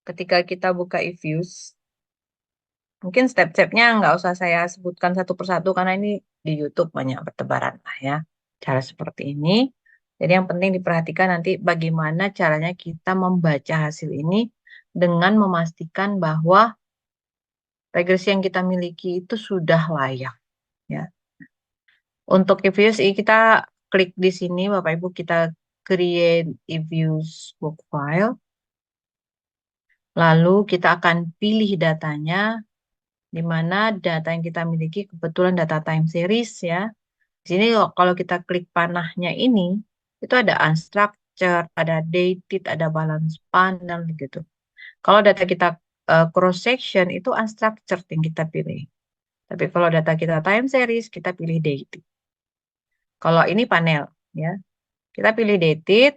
ketika kita buka eViews, mungkin step-stepnya nggak usah saya sebutkan satu persatu karena ini di YouTube banyak bertebaran lah ya. Cara seperti ini. Jadi yang penting diperhatikan nanti bagaimana caranya kita membaca hasil ini dengan memastikan bahwa regresi yang kita miliki itu sudah layak ya. Untuk eViews ini kita klik di sini Bapak Ibu, kita create eViews book file. Lalu kita akan pilih datanya, di mana data yang kita miliki kebetulan data time series ya. Di sini kalau kita klik panahnya ini, itu ada unstructured, ada dated, ada balance panel gitu. Kalau data kita cross section itu unstructured yang kita pilih. Tapi kalau data kita time series, kita pilih dated. Kalau ini panel ya, kita pilih dated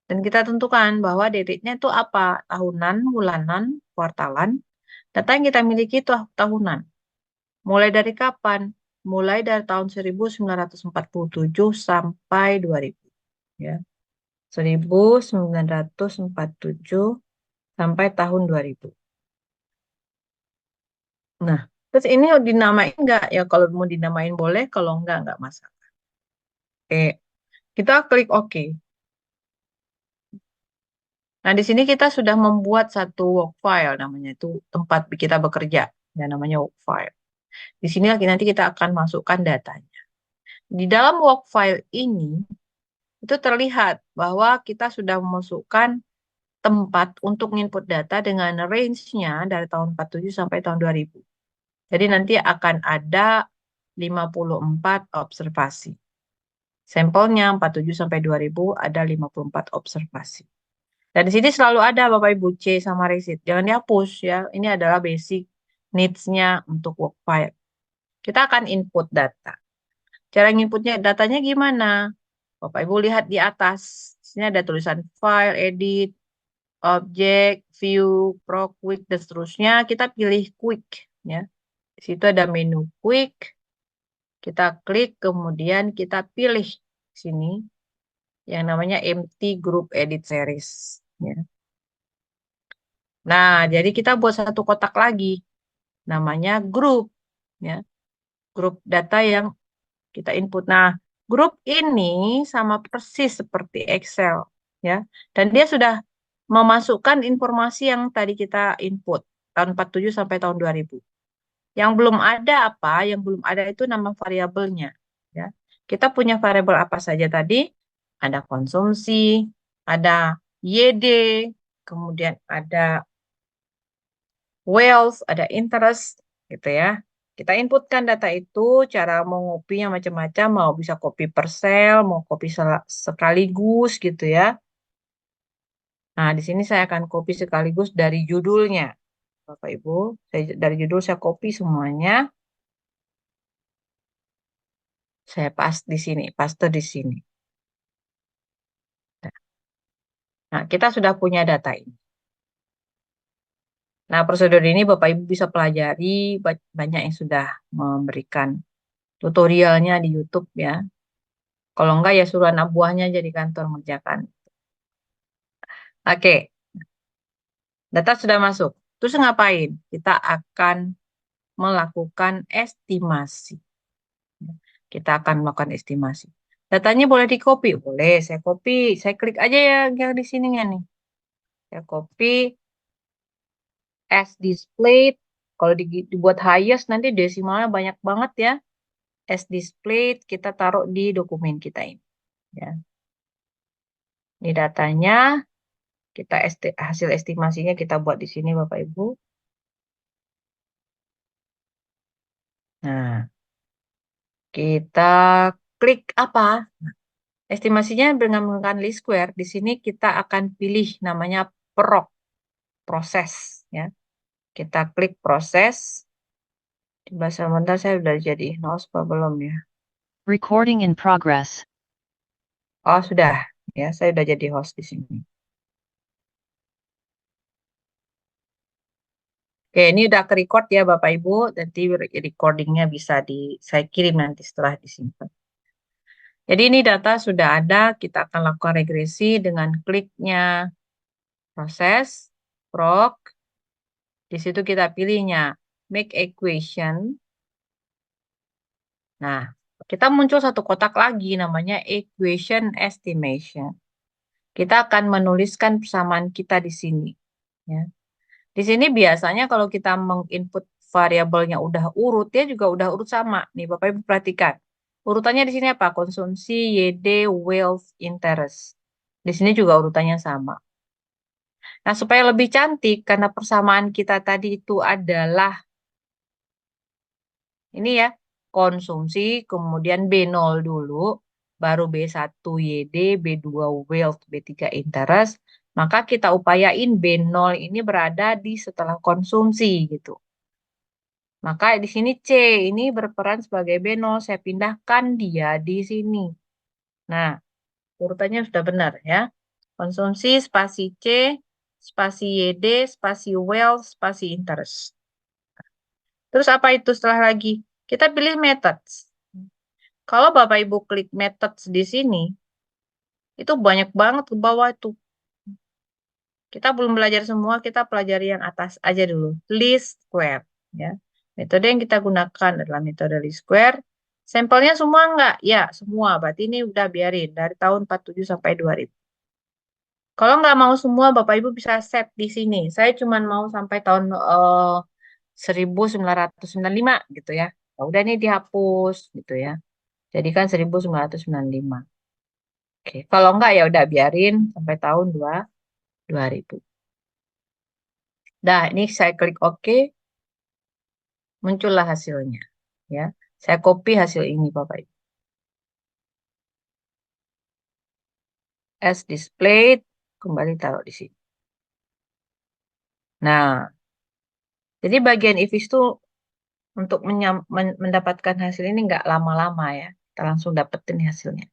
dan kita tentukan bahwa datednya itu apa? Tahunan, bulanan, kuartalan. Data yang kita miliki itu tahunan. Mulai dari kapan? Mulai dari tahun 1947 sampai 2000. Ya. 1947 sampai tahun 2000. Nah, terus ini dinamain nggak? Ya kalau mau dinamain boleh, kalau nggak masalah. Oke, kita klik OK. Nah, di sini kita sudah membuat satu work file, namanya itu tempat kita bekerja. Ya, namanya work file. Di sini lagi nanti kita akan masukkan datanya. Di dalam work file ini, itu terlihat bahwa kita sudah memasukkan tempat untuk input data dengan range-nya dari tahun 47 sampai tahun 2000. Jadi nanti akan ada 54 observasi. Sampelnya 47 sampai 2000 ada 54 observasi. Dan di sini selalu ada Bapak Ibu C sama receipt. Jangan dihapus ya. Ini adalah basic needs-nya untuk work file. Kita akan input data. Cara inputnya datanya gimana? Bapak Ibu lihat di atas. Di sini ada tulisan file, edit, objek, view, pro, quick, dan seterusnya. Kita pilih quick. Ya. Di situ ada menu quick. Kita klik, kemudian kita pilih sini yang namanya empty group edit series. Ya. Nah, jadi kita buat satu kotak lagi. Namanya grup. Ya. Grup data yang kita input. Nah, grup ini sama persis seperti Excel. Ya. Dan dia sudah memasukkan informasi yang tadi kita input. Tahun 47 sampai tahun 2000. Yang belum ada apa? Yang belum ada itu nama variabelnya. Ya. Kita punya variabel apa saja tadi? Ada konsumsi, ada YD, kemudian ada wealth, ada interest, gitu ya. Kita inputkan data itu, cara mau ngopinya macam-macam, mau bisa copy per sel, mau copy sekaligus gitu ya. Nah, di sini saya akan copy sekaligus dari judulnya. Bapak Ibu, dari judul saya copy semuanya. Saya di sini, paste di sini. Nah, kita sudah punya data ini. Nah, prosedur ini Bapak Ibu bisa pelajari, banyak yang sudah memberikan tutorialnya di YouTube ya. Kalau enggak ya suruh anak buahnya jadi kantor mengerjakan. Oke, data sudah masuk. Terus ngapain? Kita akan melakukan estimasi. Kita akan melakukan estimasi. Datanya boleh di-copy? Boleh, saya copy. Saya klik aja ya yang di sininya nih. Saya copy as displayed. Kalau dibuat highest nanti desimalnya banyak banget ya. As displayed kita taruh di dokumen kita ini. Ya. Ini datanya, kita hasil estimasinya kita buat di sini Bapak Ibu. Nah, kita klik apa? Estimasinya dengan menggunakan least square. Di sini kita akan pilih namanya proses. Ya, kita klik proses. Coba sebentar saya udah jadi host apa belum ya? Recording in progress. Oh sudah, ya saya udah jadi host di sini. Oke, ini udah ke-record ya Bapak Ibu. Nanti recordingnya bisa saya kirim nanti setelah disimpan. Jadi ini data sudah ada, kita akan lakukan regresi dengan kliknya proses. Prog. Di situ kita pilihnya make equation. Nah, kita muncul satu kotak lagi namanya equation estimation. Kita akan menuliskan persamaan kita di sini. Ya. Di sini biasanya kalau kita menginput variabelnya udah urut, dia juga udah urut sama. Nih, Bapak Ibu perhatikan. Urutannya di sini apa? Konsumsi, YD, wealth, interest. Di sini juga urutannya sama. Nah, supaya lebih cantik, karena persamaan kita tadi itu adalah ini ya, konsumsi, kemudian B0 dulu, baru B1 YD, B2 wealth, B3 interest, maka kita upayain B0 ini berada di setelah konsumsi gitu. Maka di sini C ini berperan sebagai B0, saya pindahkan dia di sini. Nah, urutannya sudah benar ya. Konsumsi, spasi C, spasi YD, spasi wealth, spasi interest. Terus apa itu setelah lagi? Kita pilih methods. Kalau Bapak Ibu klik methods di sini, itu banyak banget ke bawah tuh. Kita belum belajar semua, kita pelajari yang atas aja dulu. Least square. Ya. Metode yang kita gunakan adalah metode least square. Sampelnya semua enggak? Ya, semua. Berarti ini udah biarin. Dari tahun 47 sampai 2000. Kalau nggak mau semua, Bapak Ibu bisa set di sini. Saya cuma mau sampai tahun 1995 gitu ya. Nah, udah nih dihapus gitu ya. Jadi kan 1995. Oke, kalau enggak ya udah biarin sampai tahun 2000. Nah, ini saya klik OK, muncullah hasilnya. Ya, saya copy hasil ini, Bapak Ibu. As displayed, kembali taruh di sini. Nah, jadi bagian if is itu untuk mendapatkan hasil ini nggak lama-lama ya. Kita langsung dapetin hasilnya.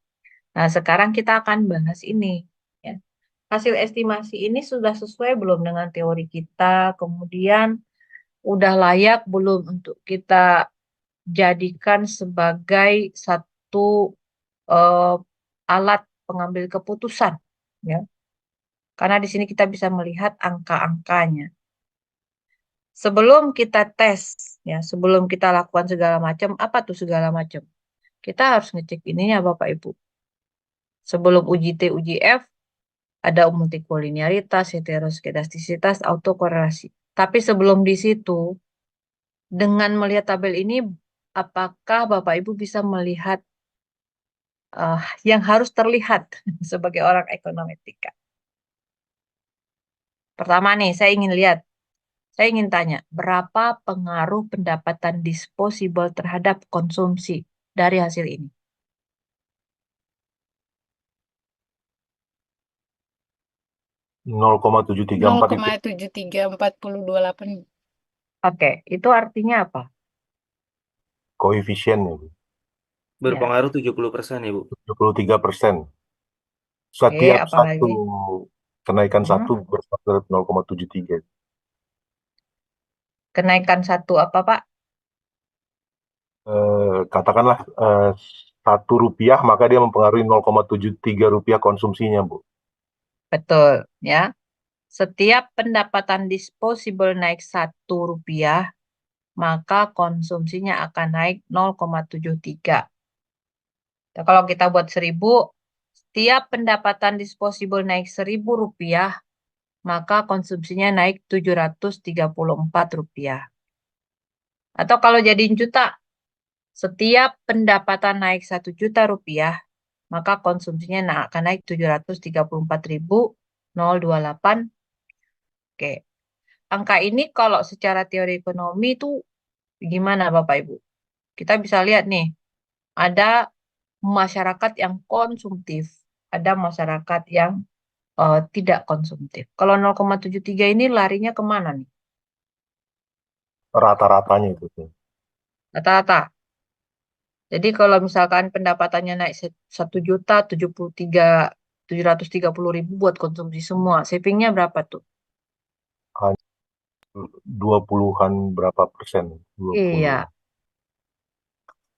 Nah, sekarang kita akan bahas ini. Ya. Hasil estimasi ini sudah sesuai belum dengan teori kita, kemudian udah layak belum untuk kita jadikan sebagai satu eh, alat pengambil keputusan, ya. Karena di sini kita bisa melihat angka-angkanya. Sebelum kita tes, ya, sebelum kita lakukan segala macam, apa tuh segala macam? Kita harus ngecek ininya, Bapak Ibu. Sebelum uji T, uji F, ada multikolinearitas, heteroskedastisitas, autokorelasi. Tapi sebelum di situ, dengan melihat tabel ini, apakah Bapak Ibu bisa melihat yang harus terlihat sebagai orang ekonometrika? Pertama nih, saya ingin tanya, berapa pengaruh pendapatan disposable terhadap konsumsi dari hasil ini? 0,734 itu 0,73428. Oke, itu artinya apa? koefisiennya, Bu. Ya, Berpengaruh 70% ya, Bu. 73%. oke, Setiap apalagi? satu kenaikan Hmm, satu bersifat 0,73. kenaikan satu apa, Pak? Katakanlah Rp1, maka dia mempengaruhi 0,73 rupiah konsumsinya, Bu. Betul, ya. Setiap pendapatan disposable naik Rp1, maka konsumsinya akan naik 0,73. Nah, kalau kita buat 1000, setiap pendapatan disposable naik Rp1.000, maka konsumsinya naik Rp734. Atau kalau jadiin juta, setiap pendapatan naik Rp1.000.000, maka konsumsinya akan naik 734.028. Oke. Angka ini kalau secara teori ekonomi itu gimana Bapak Ibu? Kita bisa lihat nih, ada masyarakat yang konsumtif, ada masyarakat yang tidak konsumtif. Kalau 0,73 ini larinya kemana nih? Rata-ratanya itu, Bu. Rata-rata. Jadi kalau misalkan pendapatannya naik 1.073.730.000 buat konsumsi semua, savingnya berapa tuh? Hanya 20-an berapa persen? 20, Iya.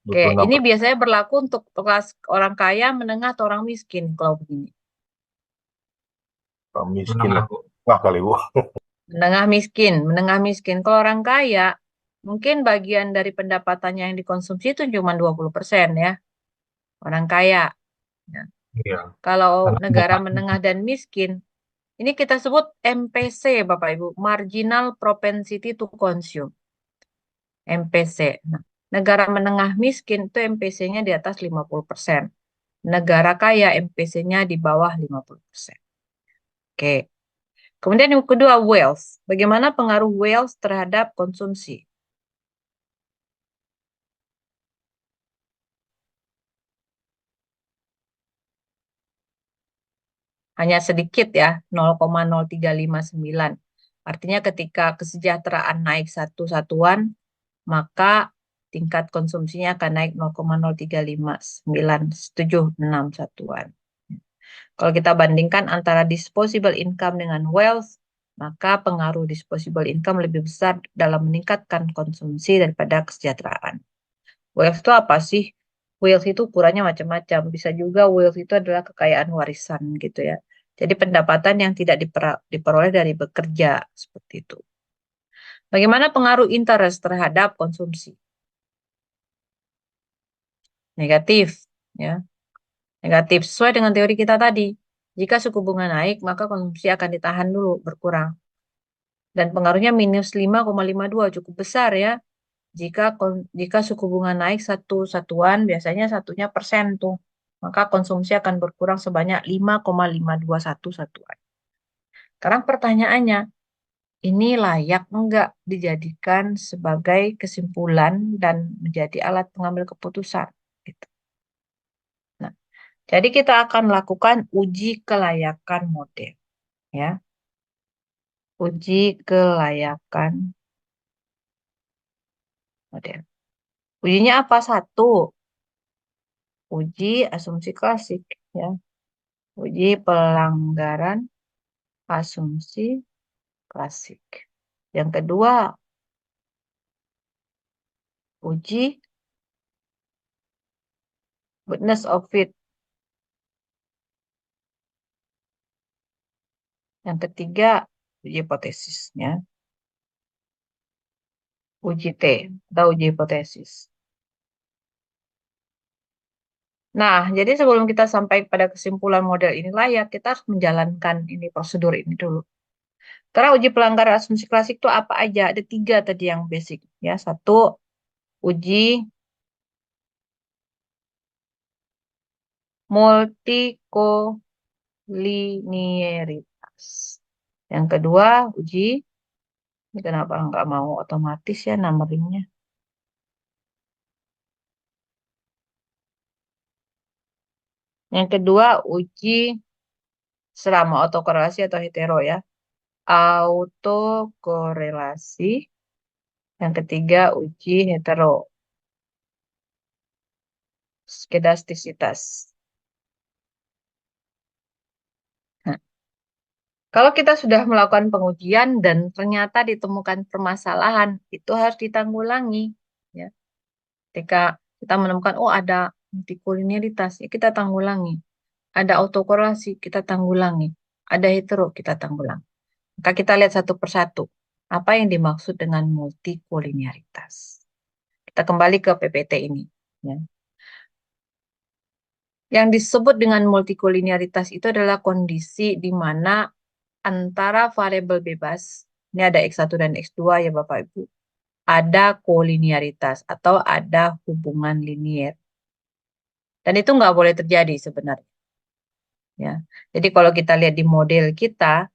Oke, 26 ini biasanya berlaku untuk kelas orang kaya, menengah, atau orang miskin kalau begini. miskin. Nggak kali, Bu. menengah miskin. Kalau orang kaya, mungkin bagian dari pendapatannya yang dikonsumsi itu cuma 20% ya, orang kaya. Ya. Iya. Kalau Karena negara menengah dan miskin, ini kita sebut MPC, Bapak Ibu, Marginal Propensity to Consume, MPC. Nah, negara menengah miskin itu MPC-nya di atas 50%. Negara kaya MPC-nya di bawah 50%. Oke. Kemudian yang kedua, wealth. Bagaimana pengaruh wealth terhadap konsumsi? Hanya sedikit ya, 0,0359. Artinya ketika kesejahteraan naik satu satuan, maka tingkat konsumsinya akan naik 0,0359 satuan. Kalau kita bandingkan antara disposable income dengan wealth, maka pengaruh disposable income lebih besar dalam meningkatkan konsumsi daripada kesejahteraan. Wealth itu apa sih? Wealth itu ukurannya macam-macam. Bisa juga wealth itu adalah kekayaan warisan gitu ya. Jadi pendapatan yang tidak diperoleh dari bekerja seperti itu. Bagaimana pengaruh interest terhadap konsumsi? Negatif, ya. Negatif sesuai dengan teori kita tadi. Jika suku bunga naik, maka konsumsi akan ditahan dulu, berkurang. Dan pengaruhnya minus 5,52 cukup besar ya. Jika suku bunga naik satu satuan, biasanya satunya persen tuh. Maka konsumsi akan berkurang sebanyak 5,521 satuan. Sekarang pertanyaannya, ini layak enggak dijadikan sebagai kesimpulan dan menjadi alat pengambil keputusan? Gitu. Nah, jadi kita akan lakukan uji kelayakan model, ya. Uji kelayakan model. Ujinya apa? Satu, uji asumsi klasik, ya. Uji pelanggaran asumsi klasik. Yang kedua, uji goodness of fit. Yang ketiga, uji hipotesisnya. Uji T atau uji hipotesis. Nah, jadi sebelum kita sampai pada kesimpulan model ini layak, kita harus menjalankan ini prosedur ini dulu. Karena uji pelanggaran asumsi klasik itu apa aja? Ada 3 tadi yang basic. Ya, satu, uji multikolinearitas. Yang kedua, uji, ini kenapa nggak mau otomatis ya numberingnya? Yang kedua, uji selama autokorelasi atau hetero ya. Autokorelasi. Yang ketiga, uji hetero. Skedastisitas. Nah, kalau kita sudah melakukan pengujian dan ternyata ditemukan permasalahan, itu harus ditanggulangi. Ya. Ketika kita menemukan, oh ada multikolinearitas, ya kita tanggulangi. Ada autokorelasi, kita tanggulangi. Ada hetero, kita tanggulangi. Maka kita lihat satu persatu. Apa yang dimaksud dengan multikolinearitas? Kita kembali ke PPT ini. Ya. Yang disebut dengan multikolinearitas itu adalah kondisi di mana antara variabel bebas, ini ada X1 dan X2 ya Bapak Ibu, ada kolinearitas atau ada hubungan linier. Dan itu nggak boleh terjadi sebenarnya. Ya. Jadi kalau kita lihat di model kita,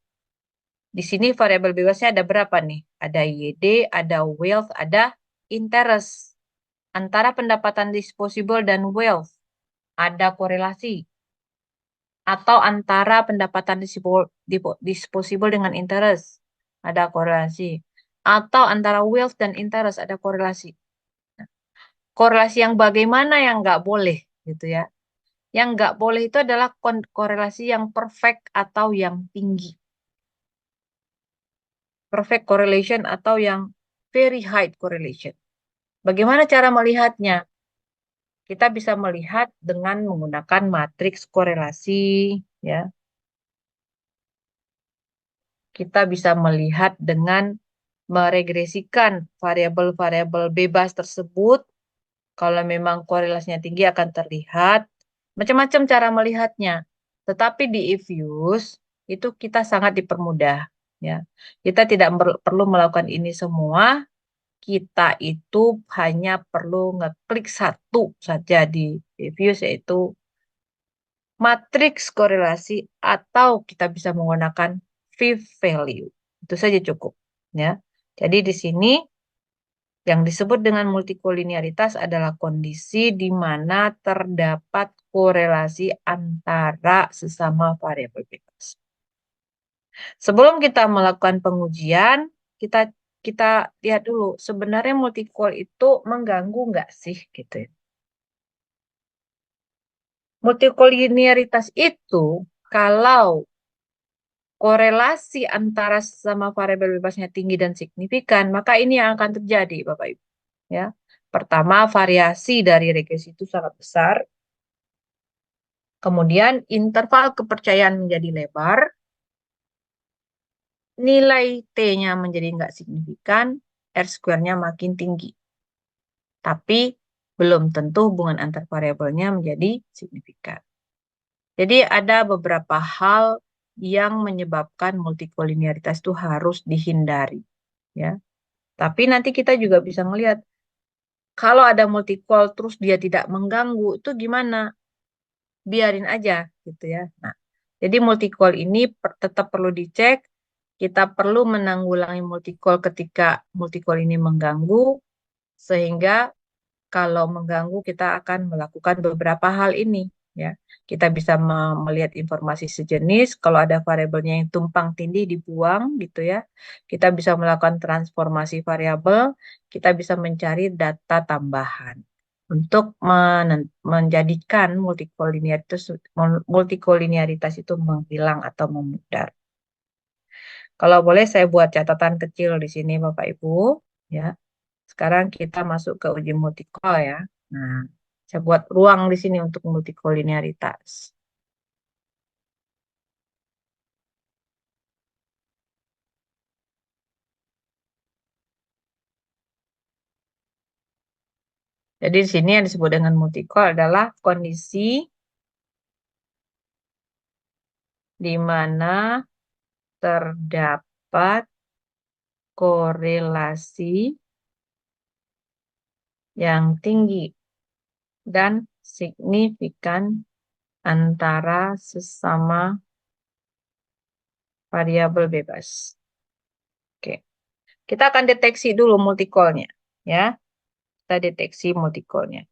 di sini variabel bebasnya ada berapa nih? Ada YD, ada wealth, ada interest. Antara pendapatan disposable dan wealth ada korelasi. Atau antara pendapatan disposable dengan interest ada korelasi. Atau antara wealth dan interest ada korelasi. Korelasi yang bagaimana yang nggak boleh gitu ya. Yang nggak boleh itu adalah korelasi yang perfect atau yang tinggi. Perfect correlation atau yang very high correlation. Bagaimana cara melihatnya? Kita bisa melihat dengan menggunakan matriks korelasi, ya. kita bisa melihat dengan meregresikan variabel-variabel bebas tersebut. Kalau memang korelasinya tinggi akan terlihat. Macam-macam cara melihatnya. Tetapi di Ifuse itu kita sangat dipermudah. Ya. Kita tidak perlu melakukan ini semua. Kita itu hanya perlu ngeklik satu saja di Ifuse, yaitu matriks korelasi, atau kita bisa menggunakan V-value. Itu saja cukup. Ya. Jadi di sini yang disebut dengan multikolinearitas adalah kondisi di mana terdapat korelasi antara sesama variabel bebas. Sebelum kita melakukan pengujian, kita kita lihat dulu sebenarnya multikol itu mengganggu nggak sih gitu ya. Multikolinearitas itu kalau korelasi antara sesama variabel bebasnya tinggi dan signifikan, maka ini yang akan terjadi, Bapak Ibu. Ya. Pertama, variasi dari regresi itu sangat besar. Kemudian interval kepercayaan menjadi lebar. Nilai T-nya menjadi nggak signifikan, R-square-nya makin tinggi. Tapi belum tentu hubungan antar variabelnya menjadi signifikan. Jadi ada beberapa hal yang menyebabkan multikolinearitas itu harus dihindari. Ya. Tapi nanti kita juga bisa melihat kalau ada multikol terus dia tidak mengganggu, itu gimana? Biarin aja gitu ya. Nah, jadi multikol ini tetap perlu dicek. Kita perlu menanggulangi multikol ketika multikol ini mengganggu, sehingga kalau mengganggu kita akan melakukan beberapa hal ini. Ya, kita bisa melihat informasi sejenis. Kalau ada variabelnya yang tumpang tindih dibuang gitu ya. Kita bisa melakukan transformasi variabel. Kita bisa mencari data tambahan untuk menjadikan multikolinearitas itu menghilang atau memudar. Kalau boleh saya buat catatan kecil di sini Bapak Ibu, ya. Sekarang kita masuk ke uji multikol ya. Nah, saya buat ruang di sini untuk multikolinearitas. Jadi di sini yang disebut dengan multikol adalah kondisi di mana terdapat korelasi yang tinggi dan signifikan antara sesama variabel bebas. Oke. Kita akan deteksi dulu multikolnya, ya. Kita deteksi multikolnya.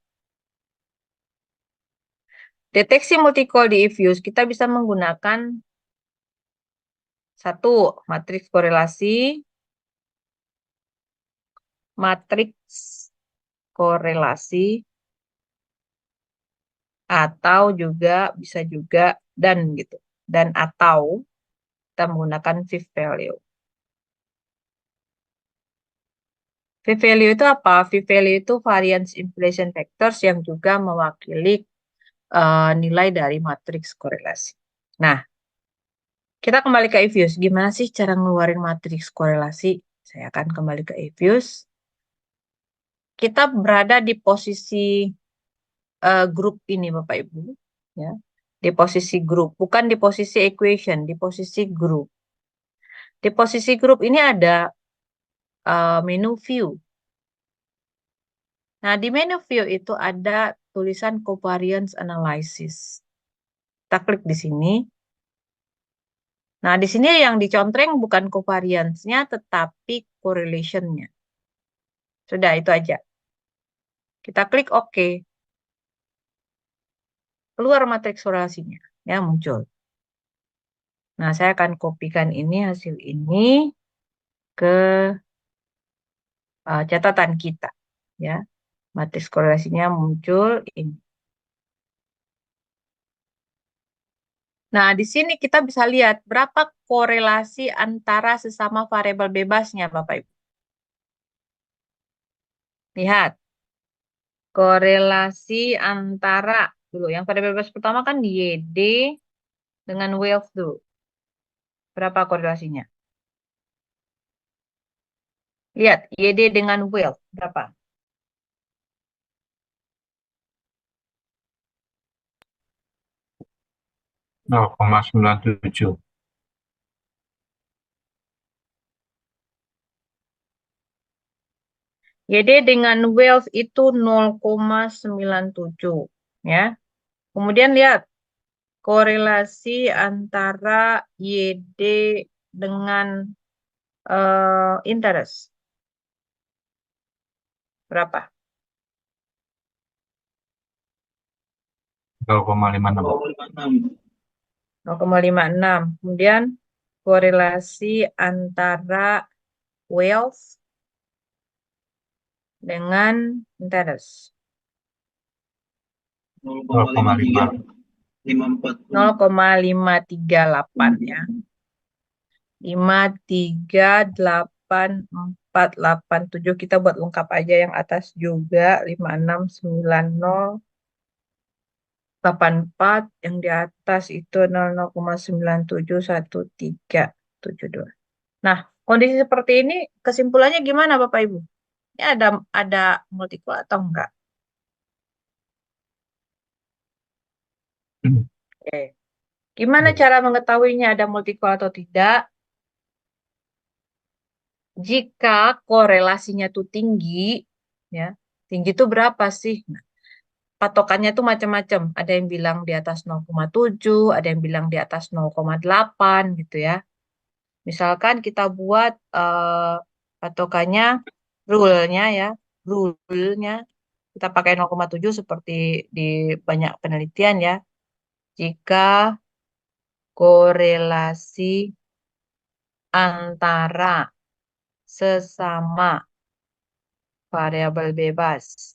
Deteksi multikol di Ifuse kita bisa menggunakan satu matriks korelasi, atau juga bisa juga dan gitu, dan atau kita menggunakan V-value. V-value itu apa? V-value itu variance inflation factors yang juga mewakili nilai dari matriks korelasi. Nah, kita kembali ke Ifuse. Gimana sih cara ngeluarin matriks korelasi? Saya akan kembali ke Ifuse. Kita berada di posisi grup ini, Bapak Ibu. Ya. Di posisi grup, bukan di posisi equation, di posisi grup. Di posisi grup ini ada menu view. Nah, di menu view itu ada tulisan covariance analysis. Kita klik di sini. Nah, di sini yang dicontreng bukan covariance-nya, tetapi correlation-nya. Sudah, itu aja. Kita klik OK. Keluar matriks korelasinya. Ya, muncul. Nah, saya akan kopikan ini, hasil ini, ke catatan kita. Ya, matriks korelasinya muncul ini. Nah, di sini kita bisa lihat berapa korelasi antara sesama variabel bebasnya, Bapak Ibu. Lihat. Korelasi antara, dulu yang variabel bebas pertama kan YD dengan wave dulu. Berapa korelasinya? Lihat, YD dengan will, berapa? 0,97. YD dengan Wales itu 0,97 ya. Kemudian lihat korelasi antara YD dengan interest. Berapa? 0,56. 0,56. Kemudian korelasi antara Wales dengan interest. 0,538 ya. 538,487 kita buat lengkap aja yang atas juga 569084 yang di atas itu 0,971372. Nah, kondisi seperti ini kesimpulannya gimana Bapak Ibu? Ini ada multiple atau enggak? Oke. Gimana cara mengetahuinya ada multiple atau tidak? Jika korelasinya tuh tinggi, ya, tinggi itu berapa sih? Nah, patokannya tuh macam-macam. Ada yang bilang di atas 0,7, ada yang bilang di atas 0,8 gitu ya. Misalkan kita buat patokannya, rule-nya ya, rule-nya kita pakai 0,7 seperti di banyak penelitian ya. Jika korelasi antara sesama variabel bebas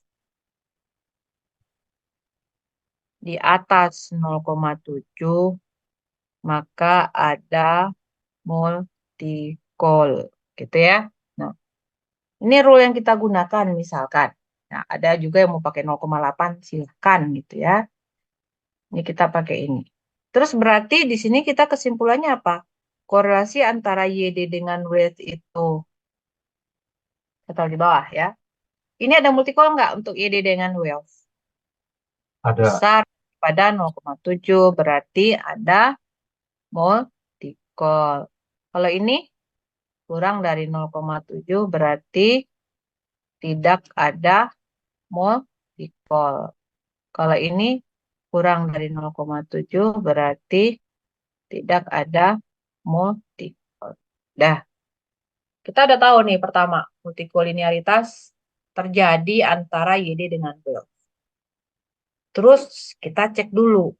di atas 0,7 maka ada multi-call gitu ya. Nah, ini rule yang kita gunakan misalkan. Nah, ada juga yang mau pakai 0,8 silahkan gitu ya. Ini kita pakai ini. Terus berarti di sini kita kesimpulannya apa? Korelasi antara YD dengan weight itu. Kita tahu di bawah ya. Ini ada multi-call nggak untuk YD dengan Wales? Ada. Besar pada 0,7 berarti ada multi-call. Kalau ini kurang dari 0,7 berarti tidak ada multi-call. Kalau ini kurang dari 0,7 berarti tidak ada multi-call. Dah, kita udah tahu nih pertama, multikolinearitas terjadi antara YD dengan Wales. Terus kita cek dulu,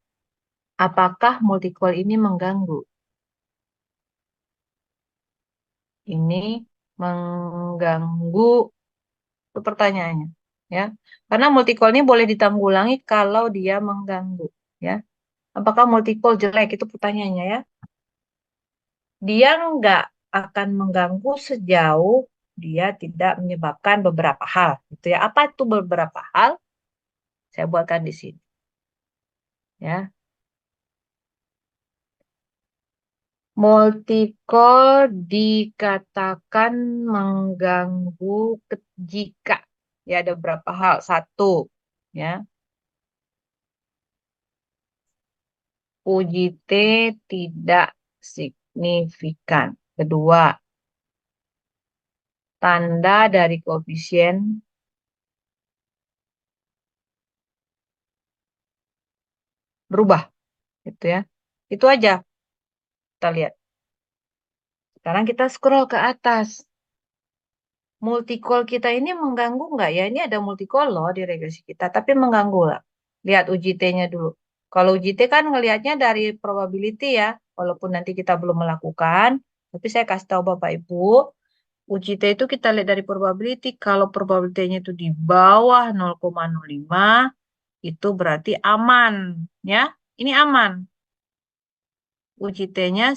apakah multi-call ini mengganggu? Ini mengganggu, itu pertanyaannya. Ya, karena multi-call ini boleh ditanggulangi kalau dia mengganggu. Ya, apakah multi-call jelek? Itu pertanyaannya ya. Dia nggak akan mengganggu sejauh dia tidak menyebabkan beberapa hal. Gitu ya. Apa itu beberapa hal? Saya buatkan di sini. Ya, multi-call dikatakan mengganggu jika ya ada beberapa hal. Satu, ya, UJT tidak signifikan. Kedua, tanda dari koefisien berubah, gitu ya. Itu aja kita lihat. Sekarang kita scroll ke atas. Multi-call kita ini mengganggu nggak ya? Ini ada multi-call loh di regresi kita, tapi mengganggu lah. Lihat UJT-nya dulu. Kalau UJT kan ngelihatnya dari probability ya, walaupun nanti kita belum melakukan, tapi saya kasih tahu Bapak Ibu, UJT itu kita lihat dari probability. Kalau probability-nya itu di bawah 0,05, itu berarti aman, ya. Ini aman. UJT-nya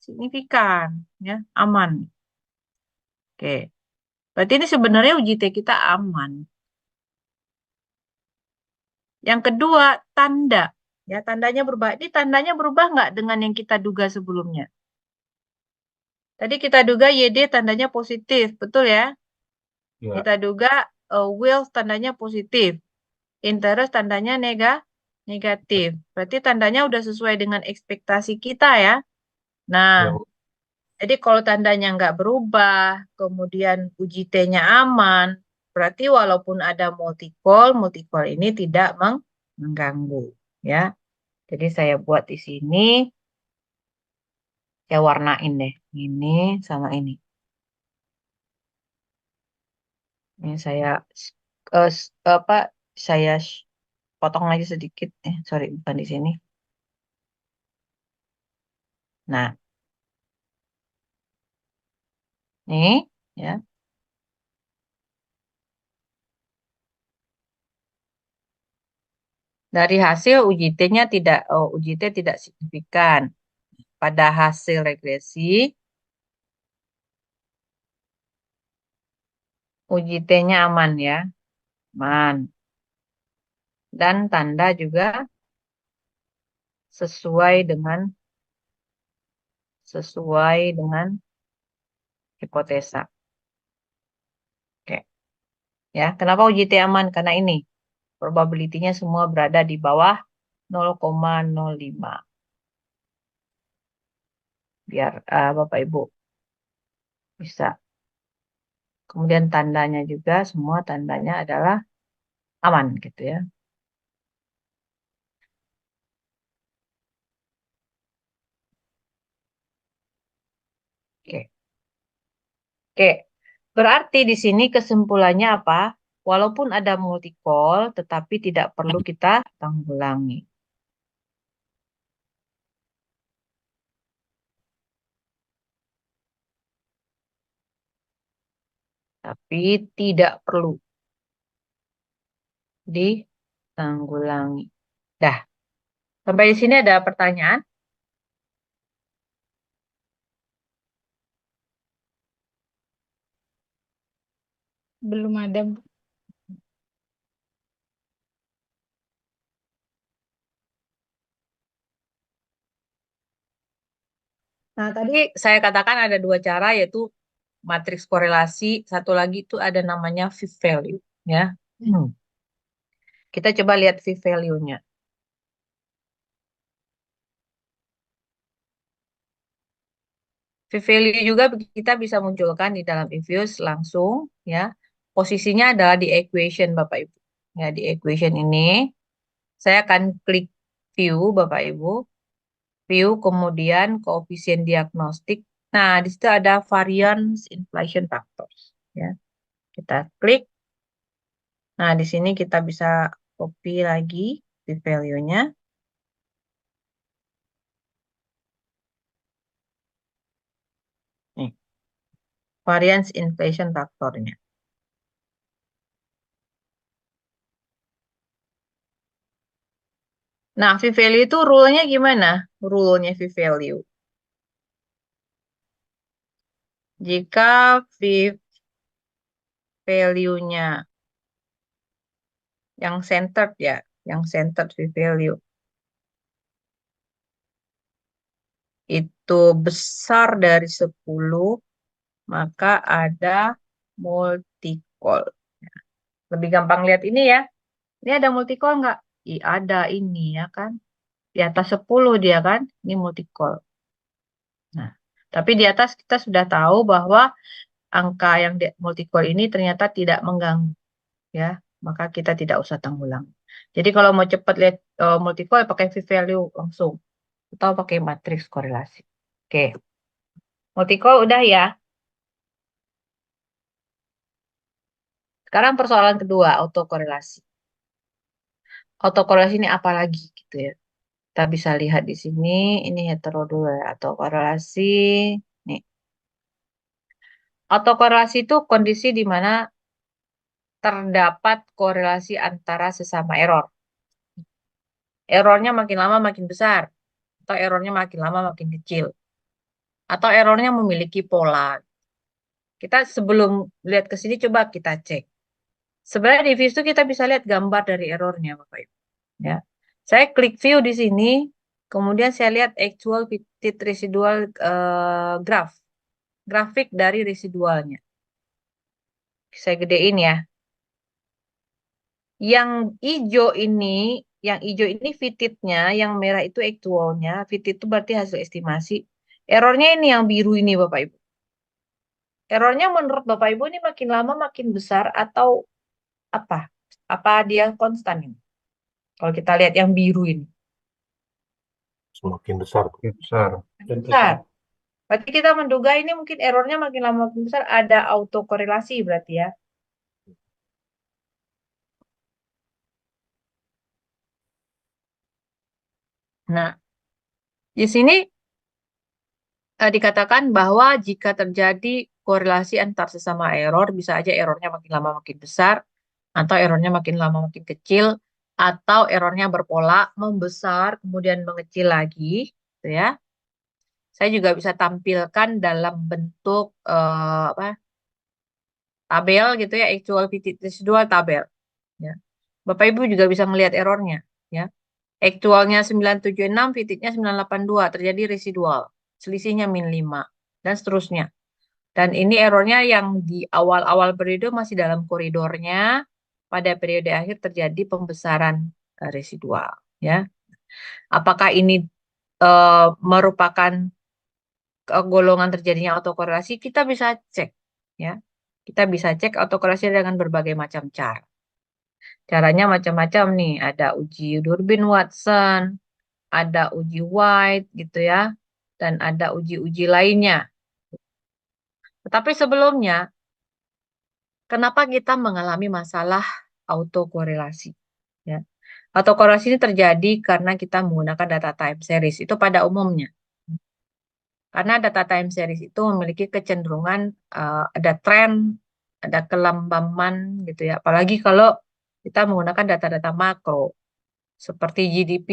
signifikan, ya, aman. Oke. Berarti ini sebenarnya UJT kita aman. Yang kedua, tanda. Ya, tandanya berubah. Ini tandanya berubah nggak dengan yang kita duga sebelumnya? Tadi kita duga YD tandanya positif, betul ya? Ya, Kita duga will tandanya positif. Interest tandanya negatif. Berarti tandanya udah sesuai dengan ekspektasi kita ya. Nah, ya, jadi kalau tandanya nggak berubah, kemudian uji T-nya aman, berarti walaupun ada multi-call ini tidak mengganggu ya. Jadi saya buat di sini, saya warnain deh. Ini sama ini. Ini saya apa? Saya potong lagi sedikit. Sorry, bukan di sini. Nah, nih ya. Dari hasil uji T tidak signifikan. Pada hasil regresi, uji T-nya aman ya, aman. Dan tanda juga sesuai dengan hipotesa. Oke. Ya, kenapa uji T aman? Karena ini probability-nya semua berada di bawah 0,05. Biar Bapak Ibu bisa. Kemudian tandanya juga semua tandanya adalah aman gitu ya. Oke. Oke. Berarti di sini kesimpulannya apa? Walaupun ada multi-call, tetapi tidak perlu kita tanggulangi. Tapi tidak perlu ditanggulangi. Dah, sampai di sini ada pertanyaan? Belum ada, Bu. Nah, tadi saya katakan ada dua cara, yaitu matriks korelasi, satu lagi itu ada namanya p-value. Ya. Kita coba lihat p-value-nya. P-value juga kita bisa munculkan di dalam Infuse langsung. Ya. Posisinya adalah di equation, Bapak Ibu. Ya, di equation ini, saya akan klik view, Bapak Ibu. View, kemudian koefisien diagnostik. Nah, di situ ada variance inflation factors. Ya, kita klik. Nah, di sini kita bisa copy lagi di value-nya. Nih, variance inflation factornya. Nah, v-value itu rule-nya gimana? Rule-nya v-value. Jika v-value-nya yang centered ya, yang centered v-value itu besar dari 10, maka ada multi-call. Lebih gampang lihat ini ya. Ini ada multi-call nggak? Ada ini ya kan. Di atas 10 dia kan. Ini multi-call. Nah, tapi di atas kita sudah tahu bahwa angka yang multi-call ini ternyata tidak mengganggu. Ya, maka kita tidak usah tanggulang. Jadi kalau mau cepat lihat multi-call pakai v-value langsung. Atau pakai matriks korelasi. Oke. Multi-call udah ya. Sekarang persoalan kedua, autokorelasi. Autokorelasi ini apa lagi gitu ya. Kita bisa lihat di sini, ini hetero dulu ya, autokorelasi. Nih. Autokorelasi itu kondisi di mana terdapat korelasi antara sesama error. Errornya makin lama makin besar, atau errornya makin lama makin kecil, atau errornya memiliki pola. Kita sebelum lihat ke sini coba kita cek. Sebenarnya di view itu kita bisa lihat gambar dari errornya, Bapak Ibu. Ya. Saya klik view di sini, kemudian saya lihat actual fit residual graph. grafik dari residualnya. Saya gedein ya. Yang hijau ini fititnya, yang merah itu aktualnya. Fitit itu berarti hasil estimasi. Errornya ini yang biru ini Bapak Ibu. Errornya menurut Bapak Ibu ini makin lama makin besar atau apa? Apa dia konstan ini? Kalau kita lihat yang biru ini. Semakin besar. Besar. Besar. Berarti kita menduga ini mungkin errornya makin lama makin besar, ada autokorelasi berarti ya. Nah, di sini dikatakan bahwa jika terjadi korelasi antar sesama error, bisa aja errornya makin lama makin besar, atau errornya makin lama makin kecil, atau errornya berpola, membesar, kemudian mengecil lagi, gitu ya. Saya juga bisa tampilkan dalam bentuk apa, tabel gitu ya, actual fitted residual tabel. Ya. Bapak Ibu juga bisa melihat errornya. Ya. Aktualnya 976, fititnya 982, terjadi residual. Selisihnya -5, dan seterusnya. Dan ini errornya yang di awal-awal periode masih dalam koridornya, pada periode akhir terjadi pembesaran residual. Ya. Apakah ini merupakan golongan terjadinya autokorelasi? Kita bisa cek. Ya. Kita bisa cek autokorelasi dengan berbagai macam cara. Caranya macam-macam nih, ada uji Durbin-Watson, ada uji White gitu ya, dan ada uji-uji lainnya. Tetapi sebelumnya, kenapa kita mengalami masalah autokorelasi? Ya. Autokorelasi ini terjadi karena kita menggunakan data time series, itu pada umumnya. Karena data time series itu memiliki kecenderungan ada tren, ada kelambaman gitu ya. Apalagi kalau kita menggunakan data-data makro, seperti GDP,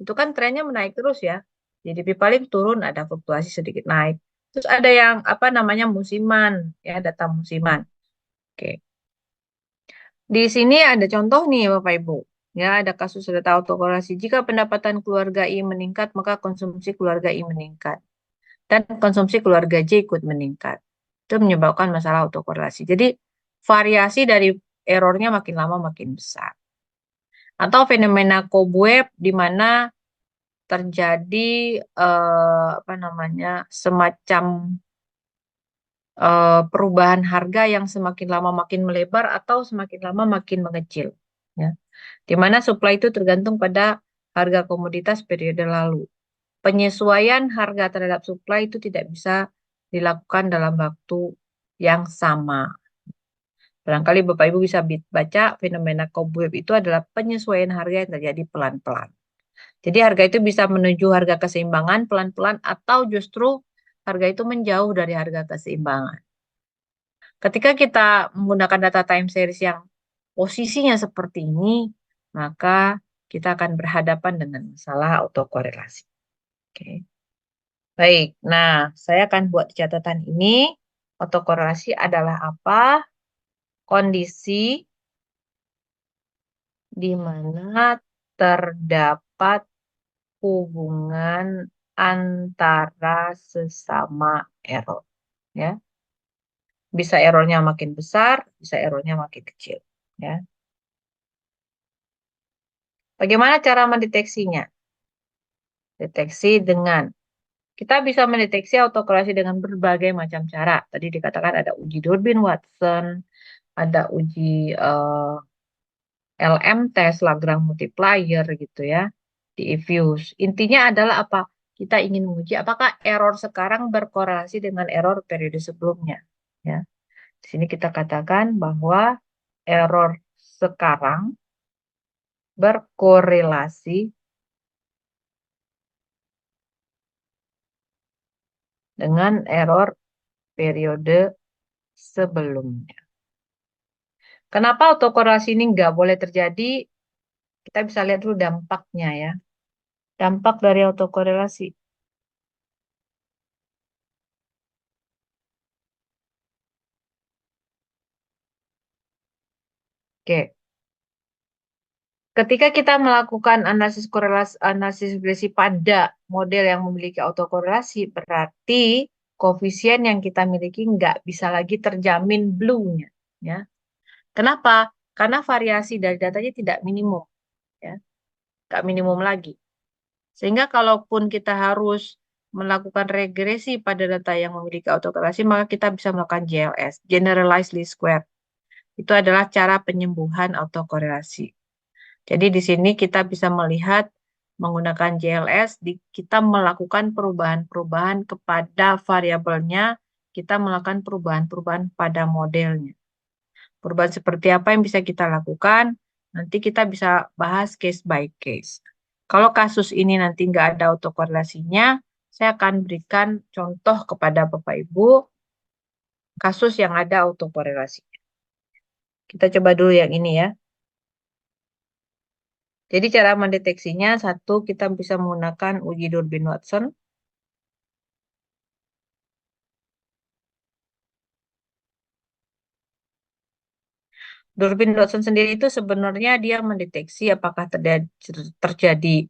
itu kan trennya menaik terus ya. GDP paling turun, ada fluktuasi sedikit naik. Terus ada yang apa namanya musiman, ya data musiman. Oke. Di sini ada contoh nih Bapak Ibu. Ya, ada kasus data autokorelasi. Jika pendapatan keluarga I meningkat, maka konsumsi keluarga I meningkat. Dan konsumsi keluarga J ikut meningkat. Itu menyebabkan masalah autokorelasi. Jadi, variasi dari errornya makin lama makin besar. Atau fenomena cobweb di mana terjadi apa namanya semacam perubahan harga yang semakin lama makin melebar atau semakin lama makin mengecil, ya. Di mana supply itu tergantung pada harga komoditas periode lalu. Penyesuaian harga terhadap supply itu tidak bisa dilakukan dalam waktu yang sama. Barangkali Bapak Ibu bisa baca fenomena cobweb itu adalah penyesuaian harga yang terjadi pelan-pelan. Jadi harga itu bisa menuju harga keseimbangan pelan-pelan atau justru harga itu menjauh dari harga keseimbangan. Ketika kita menggunakan data time series yang posisinya seperti ini, maka kita akan berhadapan dengan masalah autokorelasi. Oke. Baik, nah saya akan buat catatan ini. Autokorelasi adalah apa? Kondisi di mana terdapat hubungan antara sesama error, ya. Bisa errornya makin besar, bisa errornya makin kecil, ya. Bagaimana cara mendeteksinya? Deteksi dengan kita bisa mendeteksi autokorelasi dengan berbagai macam cara. Tadi dikatakan ada uji Durbin-Watson, ada uji LM test, Lagrange multiplier gitu ya, di Diffuse. Intinya adalah apa? Kita ingin menguji apakah error sekarang berkorelasi dengan error periode sebelumnya. Ya. Di sini kita katakan bahwa error sekarang berkorelasi dengan error periode sebelumnya. Kenapa autokorelasi ini nggak boleh terjadi? Kita bisa lihat dulu dampaknya ya. Dampak dari autokorelasi. Oke. Ketika kita melakukan analisis korelasi, analisis regresi pada model yang memiliki autokorelasi, berarti koefisien yang kita miliki nggak bisa lagi terjamin blue-nya, ya. Kenapa? Karena variasi dari datanya tidak minimum, ya, nggak minimum lagi. Sehingga kalaupun kita harus melakukan regresi pada data yang memiliki autokorelasi, maka kita bisa melakukan GLS, Generalized Least Square. Itu adalah cara penyembuhan autokorelasi. Jadi di sini kita bisa melihat menggunakan JLS, kita melakukan perubahan-perubahan kepada variabelnya, kita melakukan perubahan-perubahan pada modelnya. Perubahan seperti apa yang bisa kita lakukan, nanti kita bisa bahas case by case. Kalau kasus ini nanti nggak ada autokorelasinya, saya akan berikan contoh kepada Bapak Ibu kasus yang ada autokorelasinya. Kita coba dulu yang ini ya. Jadi cara mendeteksinya, satu, kita bisa menggunakan uji Durbin-Watson. Durbin-Watson sendiri itu sebenarnya dia mendeteksi apakah terjadi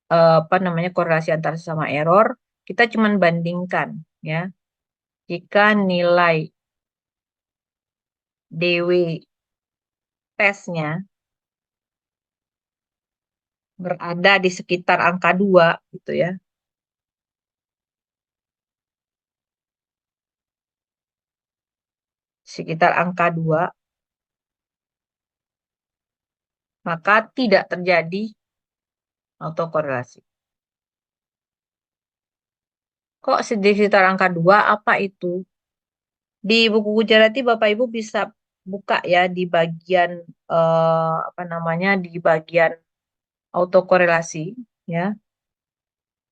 apa namanya korelasi antara sesama error. Kita cuma bandingkan ya. Jika nilai DW tesnya berada di sekitar angka 2 gitu ya. Sekitar angka 2, maka tidak terjadi autokorelasi. Kok di sekitar angka 2 apa itu? Di buku Gujarati Bapak Ibu bisa buka ya di bagian apa namanya di bagian autokorelasi ya.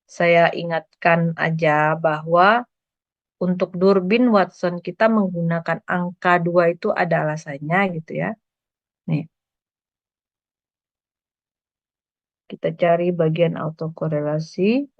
Saya ingatkan aja bahwa untuk Durbin Watson kita menggunakan angka 2 itu ada alasannya gitu ya. Nih. Kita cari bagian autokorelasi.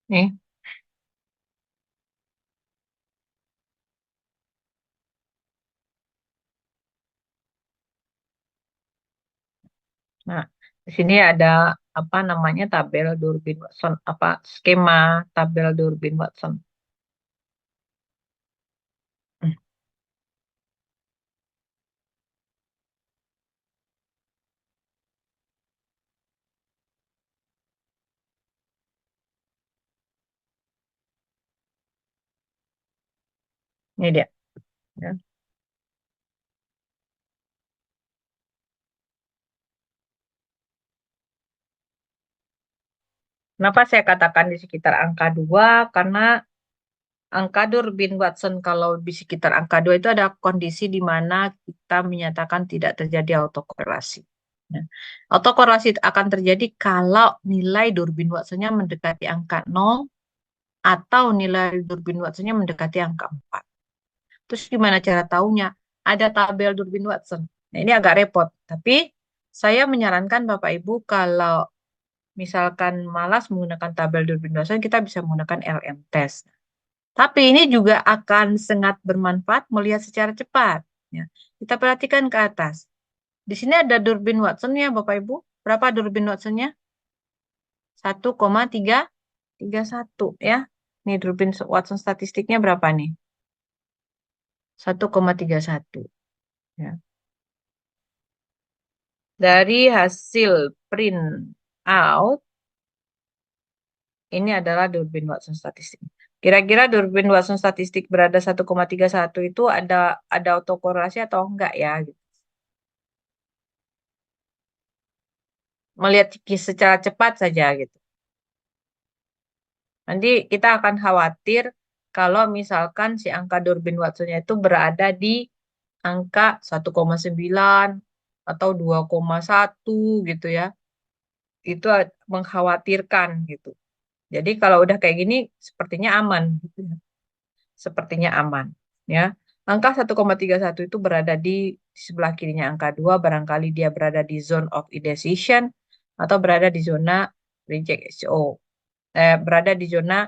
Nih. Nah, di sini ada apa namanya tabel Durbin Watson, apa skema tabel Durbin Watson. Hmm, Ini dia. Ya. Kenapa saya katakan di sekitar angka 2? Karena angka Durbin Watson kalau di sekitar angka 2 itu ada kondisi di mana kita menyatakan tidak terjadi autokorelasi. Ya. Autokorelasi akan terjadi kalau nilai Durbin Watsonnya mendekati angka 0 atau nilai Durbin Watsonnya mendekati angka 4. Terus gimana cara tahunya? Ada tabel Durbin Watson. Nah, ini agak repot. Tapi saya menyarankan Bapak Ibu kalau misalkan malas menggunakan tabel Durbin Watson, kita bisa menggunakan LM test. Tapi ini juga akan sangat bermanfaat melihat secara cepat. Ya. Kita perhatikan ke atas. Di sini ada Durbin Watson ya Bapak Ibu. Berapa Durbin Watsonnya? 1,331 ya. Nih Durbin Watson statistiknya berapa nih? 1,31. Ya. Dari hasil print out, ini adalah Durbin Watson statistik. Kira-kira Durbin Watson statistik berada 1,31 itu ada autokorelasi atau enggak ya? Gitu. Melihat secara cepat saja gitu. Nanti kita akan khawatir kalau misalkan si angka Durbin Watsonnya itu berada di angka 1,9 atau 2,1 gitu ya. Itu mengkhawatirkan gitu. Jadi kalau udah kayak gini sepertinya aman gitu ya. Sepertinya aman ya. Angka 1,31 itu berada di sebelah kirinya angka 2, barangkali dia berada di zone of indecision atau berada di zona reject SO. Berada di zona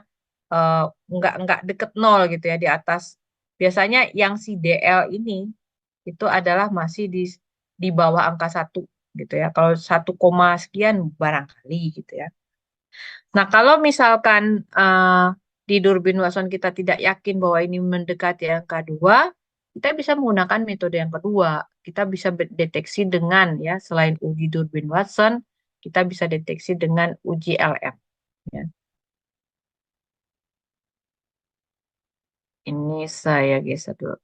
eh, nggak deket nol gitu ya, di atas. Biasanya yang si DL ini itu adalah masih di bawah angka 1 gitu ya. Kalau 1, sekian barangkali gitu ya. Nah, kalau misalkan di Durbin Watson kita tidak yakin bahwa ini mendekati angka 2, kita bisa menggunakan metode yang kedua. Kita bisa deteksi dengan ya, selain uji Durbin Watson, kita bisa deteksi dengan uji LM. Ya. Ini saya geser dulu.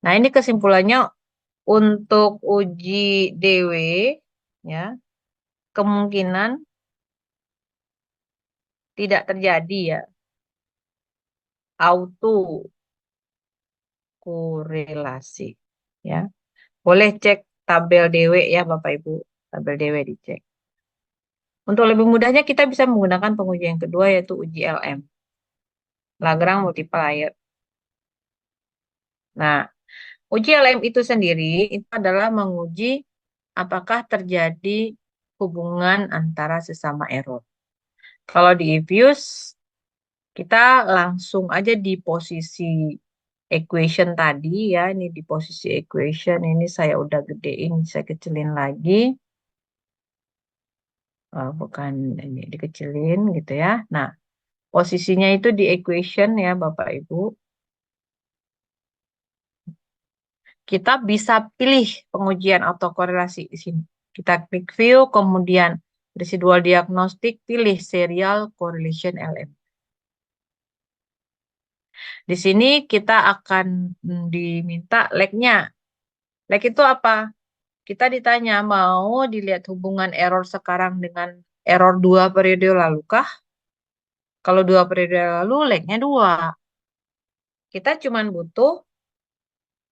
Nah, ini kesimpulannya untuk uji DW ya, kemungkinan tidak terjadi ya auto korelasi ya. Boleh cek tabel DW ya Bapak Ibu, tabel DW dicek. Untuk lebih mudahnya kita bisa menggunakan pengujian yang kedua yaitu uji LM, Lagrange multiplier. Nah, uji LM itu sendiri itu adalah menguji apakah terjadi hubungan antara sesama error. Kalau di Evius, kita langsung aja di posisi equation tadi ya, ini di posisi equation, ini saya udah gedein, saya kecilin lagi. Bukan ini dikecilin gitu ya. Nah, posisinya itu di equation ya Bapak Ibu. Kita bisa pilih pengujian autokorelasi di sini. Kita klik view, kemudian residual diagnostic, pilih serial correlation LM. Di sini kita akan diminta lag-nya. Lag itu apa? Kita ditanya mau dilihat hubungan error sekarang dengan error 2 periode lalu kah? Kalau 2 periode lalu lag-nya 2. Kita cuma butuh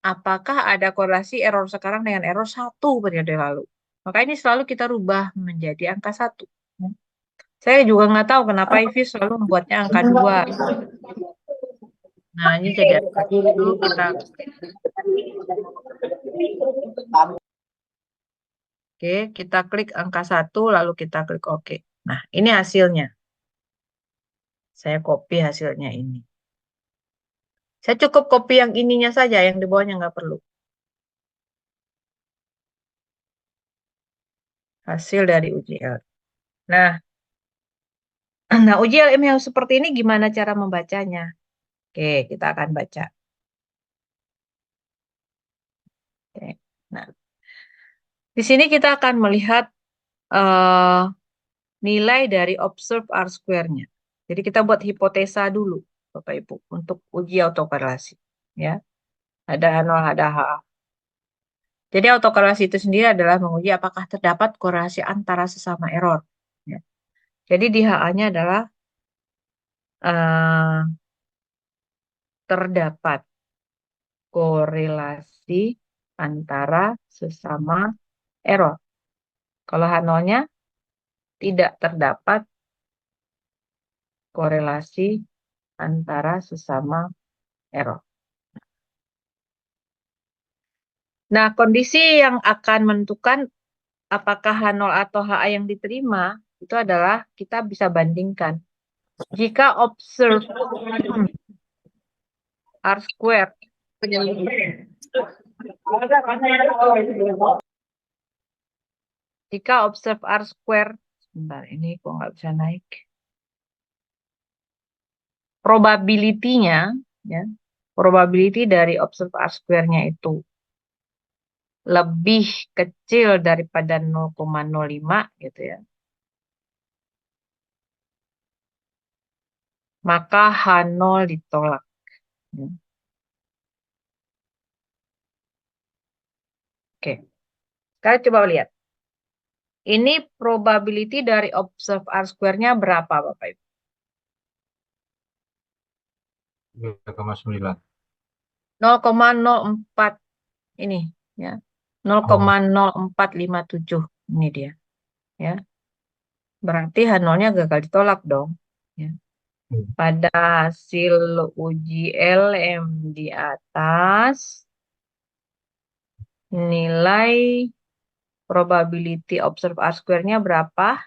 apakah ada korelasi error sekarang dengan error 1 periode lalu. Maka ini selalu kita rubah menjadi angka 1. Saya juga nggak tahu kenapa IVI selalu membuatnya angka 2. Nah, ini jadi angka 1, kita Oke, kita klik angka 1, lalu kita klik OK. Nah, ini hasilnya. Saya copy hasilnya ini. Saya cukup copy yang ininya saja, yang di bawahnya nggak perlu. Hasil dari uji LM. Nah, nah uji LM yang seperti ini gimana cara membacanya? Oke, kita akan baca. Oke. Nah, di sini kita akan melihat nilai dari observe R-square-nya. Jadi kita buat hipotesa dulu, Bapak Ibu, untuk uji autokorelasi. Ya, ada H0, ada H. Jadi autokorelasi itu sendiri adalah menguji apakah terdapat korelasi antara sesama error. Ya. Jadi di HA-nya adalah eh, terdapat korelasi antara sesama error. Kalau H0-nya tidak terdapat korelasi antara sesama error. Nah, kondisi yang akan menentukan apakah H0 atau HA yang diterima itu adalah kita bisa bandingkan. Jika observe R square jika observe R square, sebentar ini kok nggak bisa naik. Probability-nya, ya, probability dari observe R square-nya itu lebih kecil daripada 0,05 gitu ya. Maka H0 ditolak. Ya. Oke, sekarang coba lihat. Ini probability dari observed R square-nya berapa, Bapak Ibu? 3,9. 0,04 ini ya. Oh, 0,0457 ini dia ya. Berarti H0-nya gagal ditolak dong ya. hmm. Pada hasil uji LM di atas, nilai probability observed R square-nya berapa?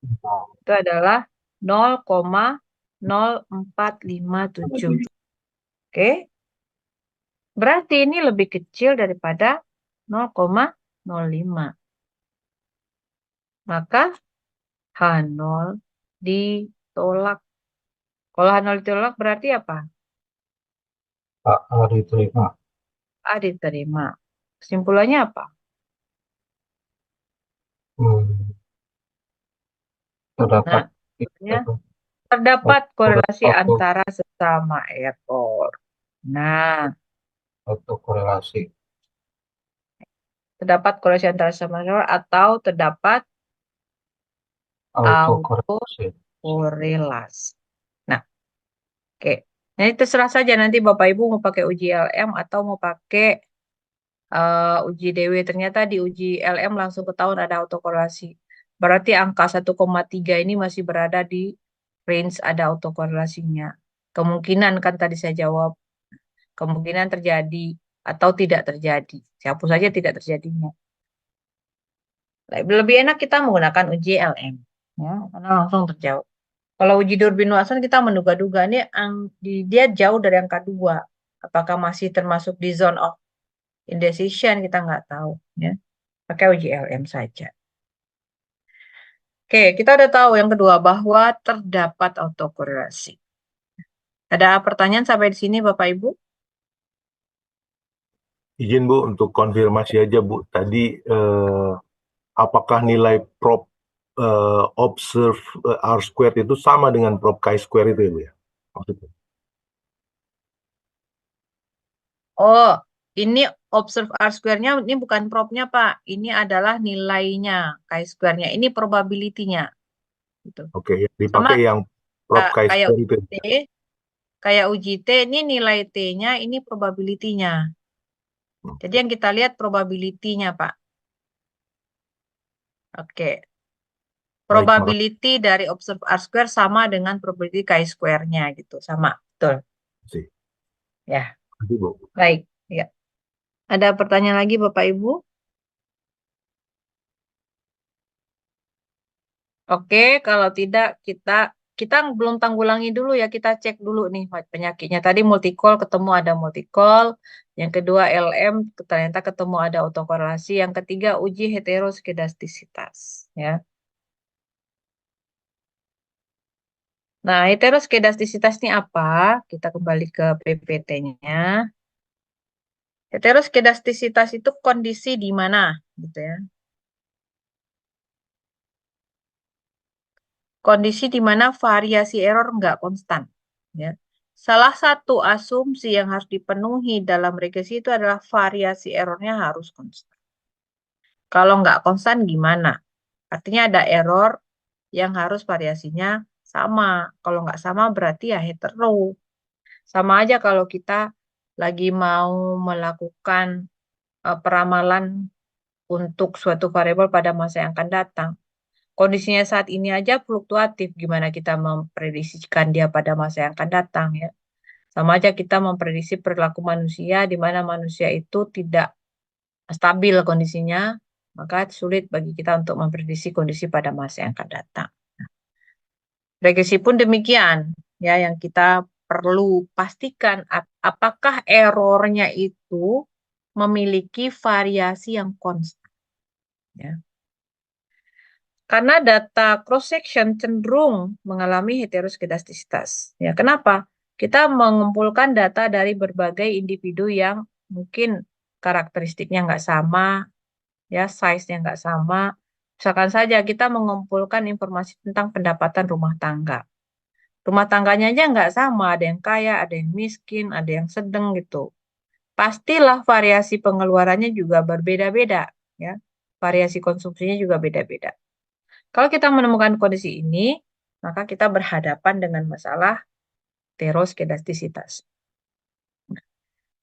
Itu adalah 0,0457. Oke. Berarti ini lebih kecil daripada 0,05. Maka H0 ditolak. Kalau H0 ditolak berarti apa? A diterima. A diterima. Kesimpulannya apa? Hmm. Terdapat Nah, terdapat korelasi auto antara sesama error. Nah, korelasi. terdapat korelasi antara sesama error atau terdapat Autokorelasi. autokorelasi. Nah, oke. Nah, ini terserah saja nanti Bapak Ibu mau pakai uji LM atau mau pakai uji DW. Ternyata di uji LM langsung ketahuan ada autokorelasi. Berarti angka 1,3 ini masih berada di range ada autokorelasinya. Kemungkinan kan tadi saya jawab, kemungkinan terjadi atau tidak terjadi. Hapus saja tidak terjadinya. Lebih enak kita menggunakan uji LM, ya, karena langsung terjawab. Kalau uji Durbin Watson kita menduga-duga ini dia jauh dari angka 2. Apakah masih termasuk di zone of indecision kita nggak tahu, ya. Pakai uji LM saja. Oke, kita udah tahu yang kedua bahwa terdapat autokorelasi. Ada pertanyaan sampai di sini Bapak Ibu? Izin Bu untuk konfirmasi aja Bu. Tadi apakah nilai prop observe R squared itu sama dengan prop chi square itu ya Bu ya? Maksudnya. Oh, ini observe R square-nya ini bukan prop-nya Pak. Ini adalah nilainya chi square-nya. Ini probability-nya. Gitu. Oke, yang Sama dipakai yang prop chi kayak square itu. uji T, kayak uji T ini nilai T-nya ini probability-nya. Jadi yang kita lihat probability-nya Pak. Oke. Baik, Probability dari observe R square sama dengan probability chi square-nya gitu. Sama, betul. makasih. Ya, Makasih, Bu. baik. Ya. Ada pertanyaan lagi Bapak Ibu? Oke, kalau tidak kita belum tanggulangi dulu ya, kita cek dulu nih penyakitnya. Tadi multicol ketemu ada multicol, yang kedua LM ternyata ketemu ada autokorelasi, yang ketiga uji heteroskedastisitas ya. Nah, heteroskedastisitas ini apa? Kita kembali ke PPT-nya. Heteroskedastisitas itu kondisi di mana gitu ya. Kondisi di mana variasi error nggak konstan. Ya. Salah satu asumsi yang harus dipenuhi dalam regresi itu adalah variasi errornya harus konstan. Kalau nggak konstan gimana? Artinya ada error yang harus variasinya sama. Kalau nggak sama berarti ya hetero. Sama aja kalau kita lagi mau melakukan peramalan untuk suatu variabel pada masa yang akan datang. Kondisinya saat ini aja fluktuatif, gimana kita memprediksikan dia pada masa yang akan datang ya. Sama aja kita memprediksi perilaku manusia di mana manusia itu tidak stabil kondisinya, maka sulit bagi kita untuk memprediksi kondisi pada masa yang akan datang. Regresi pun demikian, ya yang kita perlu pastikan apakah errornya itu memiliki variasi yang konstan. Ya. Karena data cross-section cenderung mengalami heteroskedastisitas. Ya, kenapa? Kita mengumpulkan data dari berbagai individu yang mungkin karakteristiknya nggak sama, ya, size-nya nggak sama. Misalkan saja kita mengumpulkan informasi tentang pendapatan rumah tangga. Rumah tangganya aja nggak sama, ada yang kaya, ada yang miskin, ada yang sedang gitu. Pastilah variasi pengeluarannya juga berbeda-beda, ya. variasi konsumsinya juga beda-beda. Kalau kita menemukan kondisi ini, maka kita berhadapan dengan masalah heteroskedastisitas.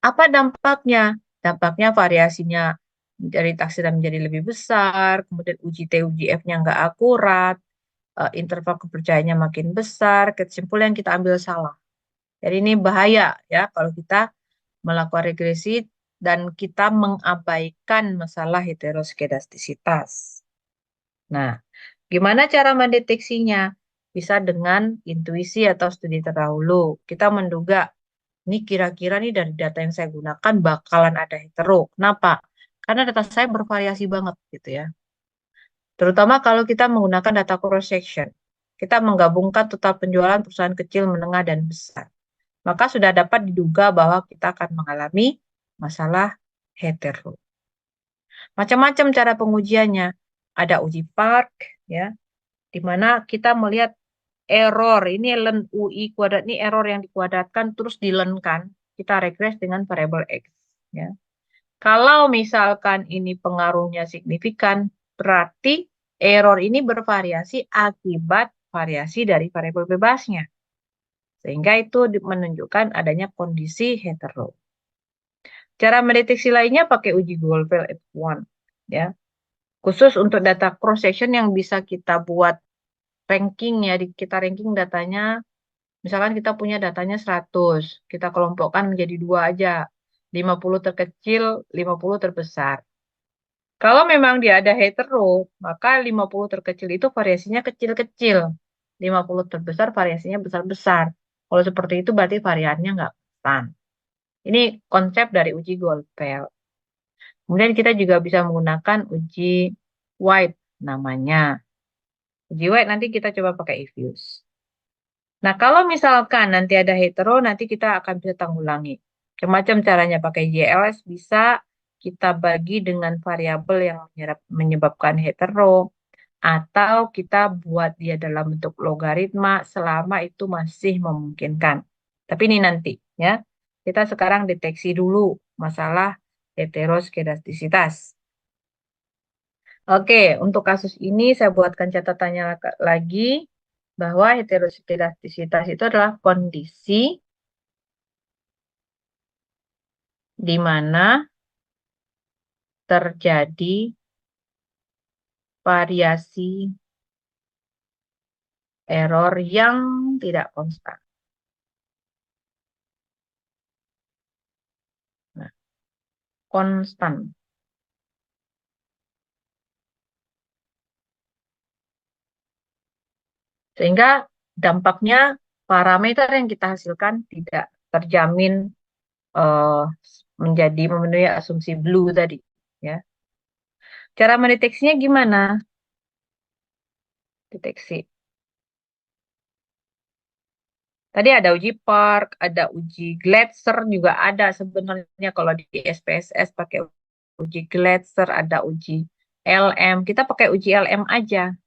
Apa dampaknya? Dampaknya variasinya dari taksiran menjadi lebih besar, kemudian uji T, uji F-nya nggak akurat, interval kepercayaannya makin besar, kesimpulan yang kita ambil salah. Jadi ini bahaya ya kalau kita melakukan regresi dan kita mengabaikan masalah heteroskedastisitas. Nah, gimana cara mendeteksinya? Bisa dengan intuisi atau studi terdahulu. Kita menduga, ini kira-kira nih dari data yang saya gunakan bakalan ada hetero. Kenapa? Karena data saya bervariasi banget gitu ya. Terutama kalau kita menggunakan data cross section. Kita menggabungkan total penjualan perusahaan kecil, menengah, dan besar. Maka sudah dapat diduga bahwa kita akan mengalami masalah hetero. Macam-macam cara pengujiannya. Ada uji Park, ya, di mana kita melihat error. Ini len UI kuadrat, ini error yang dikuadratkan terus dilenkan. Kita regres dengan variabel X. Ya. Kalau misalkan ini pengaruhnya signifikan, berarti error ini bervariasi akibat variasi dari variabel bebasnya. Sehingga itu menunjukkan adanya kondisi hetero. Cara mendeteksi lainnya pakai uji Goldfeld F1. Ya. Khusus untuk data cross section yang bisa kita buat ranking ya, kita ranking datanya, misalkan kita punya datanya 100, kita kelompokkan menjadi 2 aja, 50 terkecil, 50 terbesar. Kalau memang dia ada hetero, maka 50 terkecil itu variasinya kecil-kecil, 50 terbesar variasinya besar-besar. Kalau seperti itu berarti variannya nggak konstan. Ini konsep dari uji Goldfeld. Kemudian kita juga bisa menggunakan uji White namanya. Uji White nanti kita coba pakai Ifuse. Nah, kalau misalkan nanti ada hetero, nanti kita akan bisa tanggulangi. Macam-macam caranya pakai JLS bisa kita bagi dengan variabel yang menyebabkan hetero, atau kita buat dia dalam bentuk logaritma selama itu masih memungkinkan. Tapi ini nanti ya. Kita sekarang deteksi dulu masalah heteroskedastisitas. Oke, untuk kasus ini saya buatkan catatannya lagi bahwa heteroskedastisitas itu adalah kondisi di mana terjadi variasi error yang tidak konstan. Nah, konstan. Sehingga dampaknya parameter yang kita hasilkan tidak terjamin menjadi memenuhi asumsi blue tadi. Ya. Cara mendeteksinya gimana? Deteksi. Tadi ada uji Park, ada uji Gletser juga ada sebenarnya kalau di SPSS pakai uji Gletser, ada uji LM. Kita pakai uji LM aja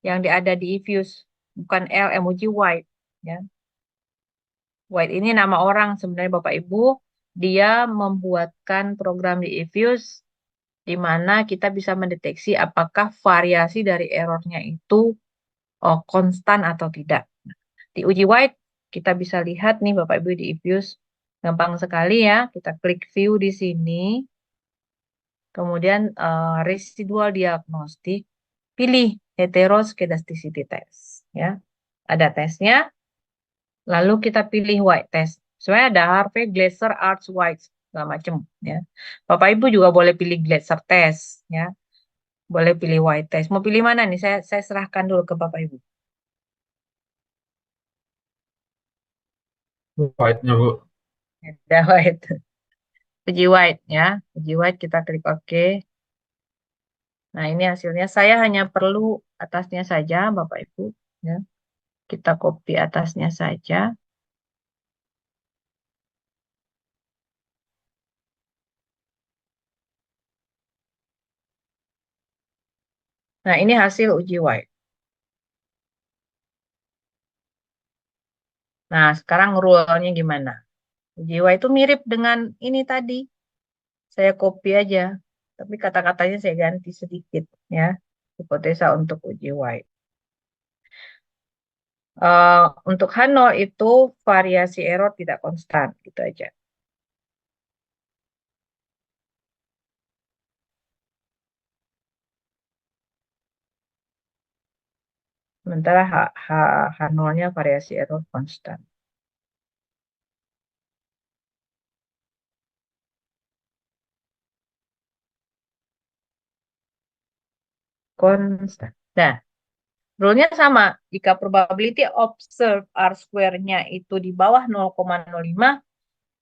yang ada di Ifuse, bukan LM uji White. Ya. White ini nama orang sebenarnya Bapak Ibu. Dia membuatkan program di Ifuse di mana kita bisa mendeteksi apakah variasi dari errornya itu konstan atau tidak. Di uji White, kita bisa lihat nih Bapak Ibu di Ifuse. Gampang sekali ya, kita klik view di sini. Kemudian residual diagnostik, pilih heteroskedasticity test. Ya. Ada tesnya, lalu kita pilih White test. Sebenarnya ada Harvey, Glaser, Arts, White, segala macam. Ya. Bapak Ibu juga boleh pilih Glaser test. Ya. Boleh pilih White test. Mau pilih mana nih? Saya serahkan dulu ke Bapak Ibu. White-nya, Bu. Ada White. Uji White ya. Uji White kita klik OK. Nah, ini hasilnya. Saya hanya perlu atasnya saja, Bapak Ibu. Ya. Kita copy atasnya saja. Nah, ini hasil uji White. Nah, sekarang rule-nya gimana? Uji White itu mirip dengan ini tadi. Saya copy aja. Tapi kata-katanya saya ganti sedikit ya. Hipotesa untuk uji White. Untuk H0 itu variasi error tidak konstan, gitu aja. Sementara H0-nya variasi error konstan. Konstan. Nah, rule-nya sama. Jika probability observed R square-nya itu di bawah 0,05,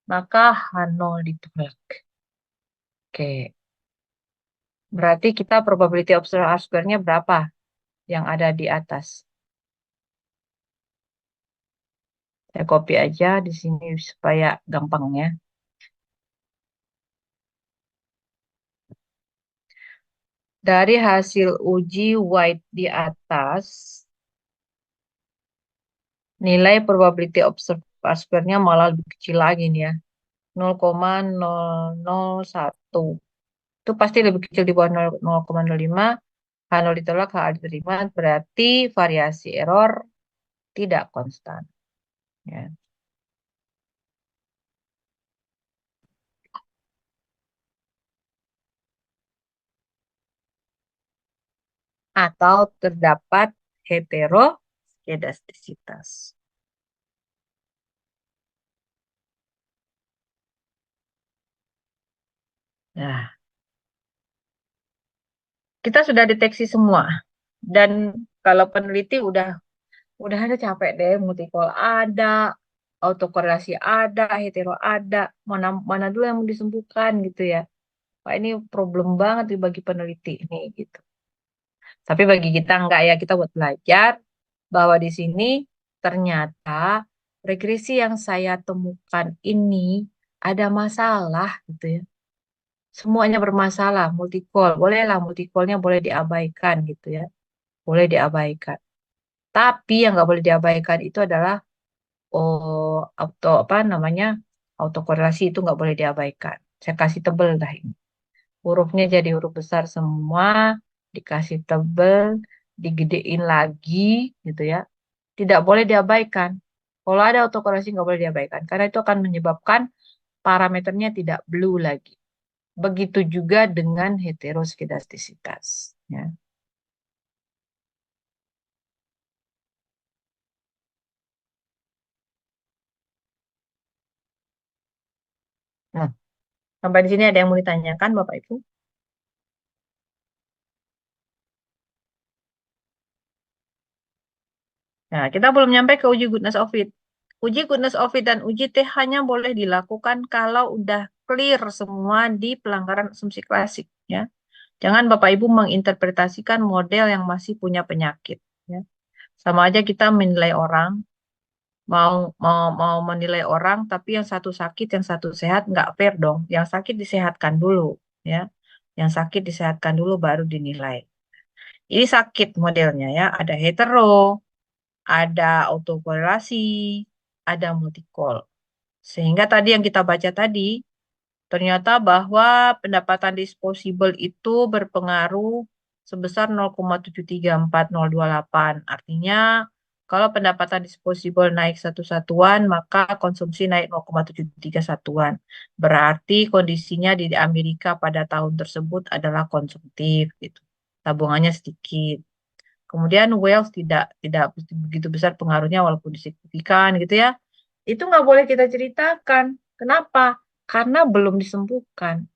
maka H0 ditolak. Oke. Berarti kita probability observed R square-nya berapa yang ada di atas? Saya copy aja di sini supaya gampang ya. Dari hasil uji White di atas, nilai probability observed R square-nya malah lebih kecil lagi nih ya. 0,001. Itu pasti lebih kecil di bawah 0,05. H0 ditolak, H diterima, berarti variasi error tidak konstan. Ya. Atau terdapat heteroskedastisitas. Nah, kita sudah deteksi semua. Dan kalau peneliti udah ada capek deh, multikol ada, autokorelasi ada, hetero ada, mana mana dulu yang mau disembuhkan gitu ya. Wah, ini problem banget nih bagi peneliti ini gitu. Tapi bagi kita enggak ya, kita buat belajar bahwa di sini ternyata regresi yang saya temukan ini ada masalah gitu ya. Semuanya bermasalah, multikol. Bolehlah multikolnya boleh diabaikan gitu ya. Boleh diabaikan. Tapi yang nggak boleh diabaikan itu adalah apa namanya autokorelasi itu nggak boleh diabaikan. Saya kasih tebel dah ini. Hurufnya jadi huruf besar semua, dikasih tebel, digedein lagi gitu ya. Tidak boleh diabaikan. Kalau ada autokorelasi nggak boleh diabaikan karena itu akan menyebabkan parameternya tidak blue lagi. Begitu juga dengan heteroskedastisitas. Ya. Nah, sampai di sini ada yang mau ditanyakan, Bapak Ibu? Nah, kita belum nyampe ke uji goodness of fit. Uji goodness of fit dan uji T hanya boleh dilakukan kalau udah clear semua di pelanggaran asumsi klasik. Ya. Jangan Bapak Ibu menginterpretasikan model yang masih punya penyakit. Ya. Sama aja kita menilai orang, mau menilai orang, tapi yang satu sakit, yang satu sehat, nggak fair dong. Yang sakit disehatkan dulu. Ya. Yang sakit disehatkan dulu baru dinilai. Ini sakit modelnya ya, ada hetero, ada autokorelasi, ada multikol. Sehingga tadi yang kita baca tadi, ternyata bahwa pendapatan disposable itu berpengaruh sebesar 0,734028. Artinya, kalau pendapatan disposable naik satu satuan, maka konsumsi naik 0,73 satuan. Berarti kondisinya di Amerika pada tahun tersebut adalah konsumtif, gitu. Tabungannya sedikit. Kemudian wealth tidak begitu besar pengaruhnya walaupun signifikan gitu ya. Itu nggak boleh kita ceritakan. Kenapa? Karena belum disembuhkan.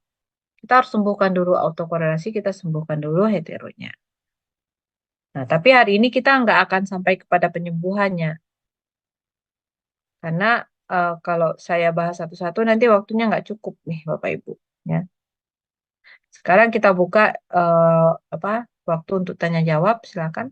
Kita harus sembuhkan dulu autokorelasi, kita sembuhkan dulu heteronya. Nah, tapi hari ini kita nggak akan sampai kepada penyembuhannya. Karena kalau saya bahas satu-satu nanti waktunya nggak cukup nih Bapak Ibu. Ya. Sekarang kita buka apa waktu untuk tanya jawab, silakan.